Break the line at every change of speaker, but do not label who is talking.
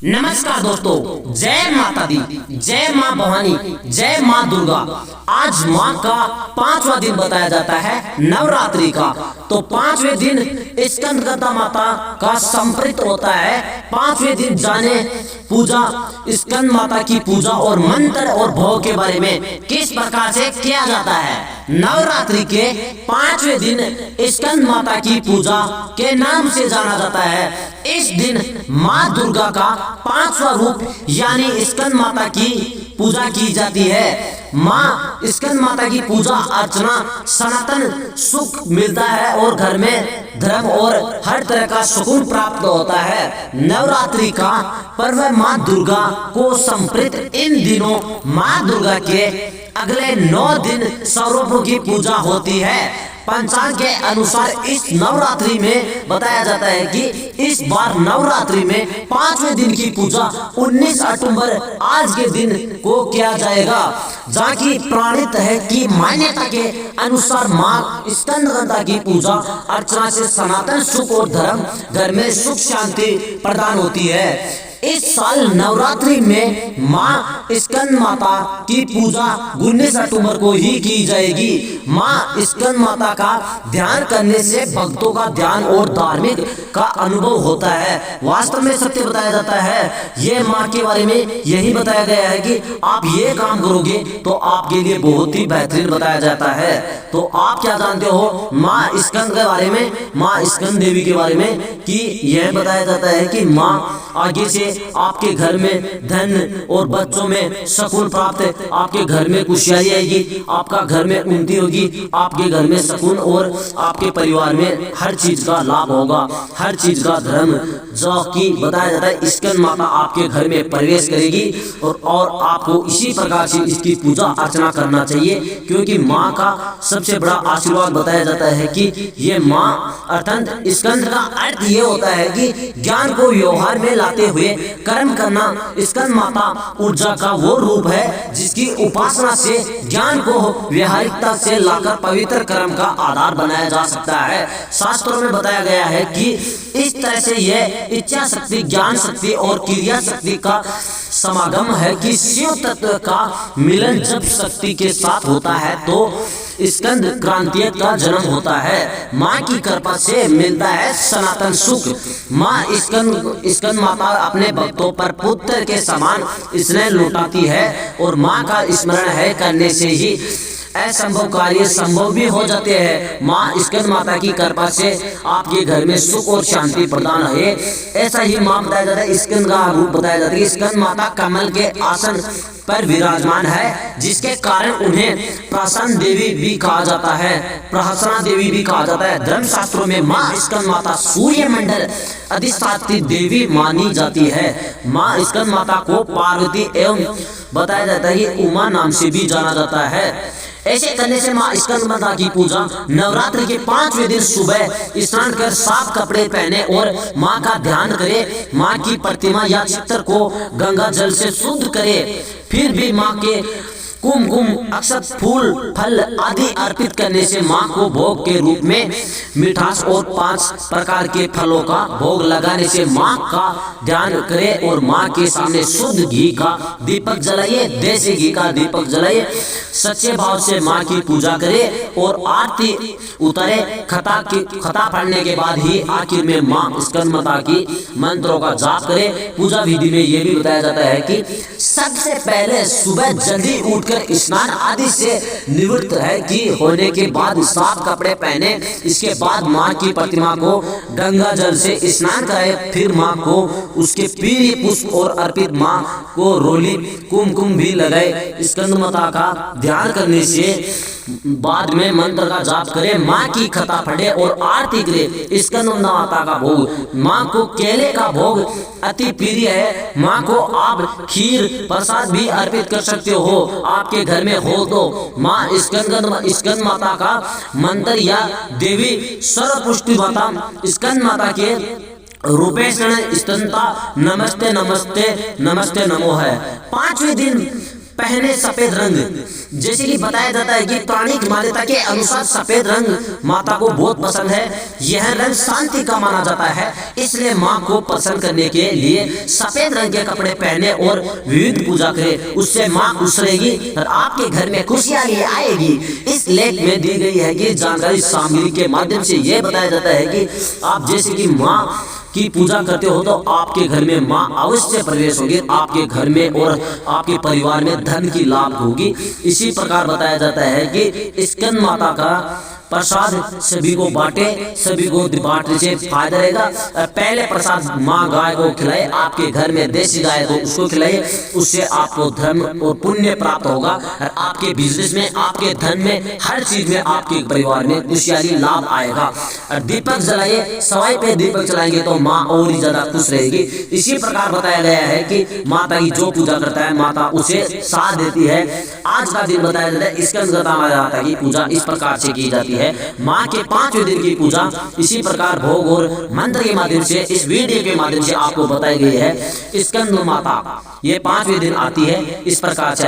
नमस्कार दोस्तों, जय माता दी, जय माँ भवानी, जय माँ दुर्गा। आज माँ का 5वां दिन बताया जाता है नवरात्रि का। तो 5वें दिन स्कंदगदा माता का संप्रीत होता है। 5वें दिन जाने पूजा, स्कंद माता की पूजा और मंत्र और भोग के बारे में किस प्रकार से किया जाता है। नवरात्रि के 5वें दिन स्कंद माता की पूजा के नाम से जाना जाता है। इस दिन माँ दुर्गा का 5वां रूप यानी स्कंद माता की पूजा की जाती है। माँ स्कंद माता की पूजा अर्चना सनातन सुख मिलता है और घर में धर्म और हर तरह का सुकून प्राप्त होता है। नवरात्रि का पर्व माँ दुर्गा को समर्पित इन दिनों माँ दुर्गा के अगले 9 दिन स्वरूपों की पूजा होती है। पंचांग के अनुसार इस नवरात्रि में बताया जाता है कि इस बार नवरात्रि में 5वें दिन की पूजा 19 अक्टूबर आज के दिन को किया जाएगा। जहाँ की प्रणीत है कि मान्यता के अनुसार माँ स्कंदगदा की पूजा अर्चना से सनातन सुख और धर्म घर में सुख शांति प्रदान होती है। इस साल नवरात्रि में माँ स्कंद माता की पूजा 19 अक्टूबर को ही की जाएगी। माँ स्कंद माता का ध्यान करने से भक्तों का ध्यान और धार्मिक का अनुभव होता है। वास्तव में सत्य बताया जाता है। ये माँ के बारे में यही बताया गया है कि आप ये काम करोगे तो आपके लिए बहुत ही बेहतरीन बताया जाता है। तो आप क्या जानते हो माँ स्कंद के बारे में, माँ स्कंद देवी के बारे में, कि यह बताया जाता है कि माँ आगे से आपके घर में धन और बच्चों में सुकून प्राप्त, आपके घर में खुशहाली आएगी, आपका घर में उन्नति होगी, आपके घर में सुकून और आपके परिवार में हर चीज का लाभ होगा, हर चीज का धर्म जो कि बताया जाता है स्कंद माता आपके घर में प्रवेश करेगी। और आपको इसी प्रकार से इसकी पूजा अर्चना करना चाहिए, क्योंकि माँ का सबसे बड़ा आशीर्वाद बताया जाता है कि ये माँ अर्थात स्कंद का अर्थ ये होता है कि ज्ञान को व्यवहार में लाते हुए कर्म करना। स्कंद माता ऊर्जा का वो रूप है जिसकी उपासना से ज्ञान को व्यवहारिकता से लाकर पवित्र कर्म का आधार बनाया जा सकता है। शास्त्रों में बताया गया है कि इस तरह से यह इच्छा शक्ति, ज्ञान शक्ति और क्रिया शक्ति का समागम है कि शिव तत्व का मिलन जब शक्ति के साथ होता है तो स्कंद क्रांति का जन्म होता है। माँ की कृपा से मिलता है सनातन सुख। माँ स्कंद माता अपने भक्तों पर पुत्र के समान स्नेह लुटाती है और माँ का स्मरण है करने से ही असंभव कार्य संभव भी हो जाते हैं। माँ स्कंद माता की कृपा से आपके घर में सुख और शांति प्रदान है। ऐसा ही माँ बताया जाता है। स्कंद का रूप बताया जाता है। स्कंद माता कमल के आसन पर विराजमान है, जिसके कारण उन्हें प्रसन्न देवी भी कहा जाता है, प्रहसना देवी भी कहा जाता है। धर्म शास्त्रों में माँ स्कंद माता सूर्य मंडल अधिष्ठात्री देवी मानी जाती है। माँ स्कंद माता को पार्वती एवं बताया जाता है कि उमा नाम से भी जाना जाता है। ऐसे करने से माँ स्कंद माता की पूजा नवरात्रि के 5वें दिन सुबह स्नान कर साफ कपड़े पहने और माँ का ध्यान करे। माँ की प्रतिमा या चित्र को गंगा जल से शुद्ध करे। फिर भी माँ के कुमकुम, अक्षत, फूल, फल आदि अर्पित करने से माँ को भोग के रूप में मिठास और 5 प्रकार के फलों का भोग लगाने से माँ का ध्यान करे और माँ के सामने शुद्ध घी का दीपक जलाइए, देसी घी का दीपक जलाइए। सच्चे भाव से माँ की पूजा करे और आरती उतारे। खता पढ़ने के बाद ही आखिर में माँ स्कंद माता की मंत्रों का जाप करे। पूजा विधि में यह भी बताया जाता है कि सबसे पहले सुबह जल्दी उठ स्नान आदि से निवृत्त है कि होने के बाद साफ कपड़े पहने। इसके बाद माँ की प्रतिमा को गंगा जल से स्नान कराए। फिर माँ को उसके पीले पुष्प और अर्पित माँ को रोली कुमकुम भी लगाए। स्कंद माता का ध्यान करने से बाद में मंत्र का जाप करे। माँ की कथा पढ़े और आरती करे। स्कंद माता का भोग, माँ को केले का भोग अति प्रिय है। माँ को आप खीर प्रसाद भी अर्पित कर सकते हो, आपके घर में हो तो। माँ स्कंद माता का मंत्र या देवी सर्वपुष्टि माता स्कंद माता के रूपेक्षण स्तनता नमस्ते नमस्ते नमस्ते नमो है। 5वें दिन पहने सफेद रंग। जैसे कि बताया जाता है कि पौराणिक मान्यता के अनुसार सफेद रंग माता को बहुत पसंद है। यह रंग शांति का माना जाता है, इसलिए माँ को प्रसन्न करने के लिए सफेद रंग के कपड़े पहने और विविध पूजा करें, उससे माँ खुश रहेगी और आपके घर में खुशियाँ लिए आएगी। इस लेख में दी गई है कि जानकारी सामग्री के माध्यम से यह बताया जाता है कि आप जैसे कि माँ की पूजा करते हो तो आपके घर में माँ अवश्य प्रवेश होगी, आपके घर में और आपके परिवार में धन की लाभ होगी। इसी प्रकार बताया जाता है कि स्कंद माता का प्रसाद सभी को बांटे, सभी को बांटने से फायदा रहेगा। पहले प्रसाद माँ गाय को खिलाए, आपके घर में देसी गाय तो उसको खिलाइए, उससे आपको धर्म और पुण्य प्राप्त होगा और आपके बिजनेस में, आपके धन में, हर चीज में आपके परिवार में खुशहाली लाभ आएगा। और दीपक जलाइए, सवाई पे दीपक जलाएंगे तो माँ और ही ज्यादा खुश रहेगी। इसी प्रकार बताया गया है कि माता की जो पूजा करता है माता उसे साथ देती है। आज का दिन बताया जाता है स्कंद माता की पूजा इस प्रकार से की जाती है। माँ के 5वें दिन की पूजा इसी प्रकार भोग और मंत्र के माध्यम से, इस वीडियो के माध्यम से आपको बताई गई है। स्कंद माता ये 5वें दिन आती है, इस प्रकार से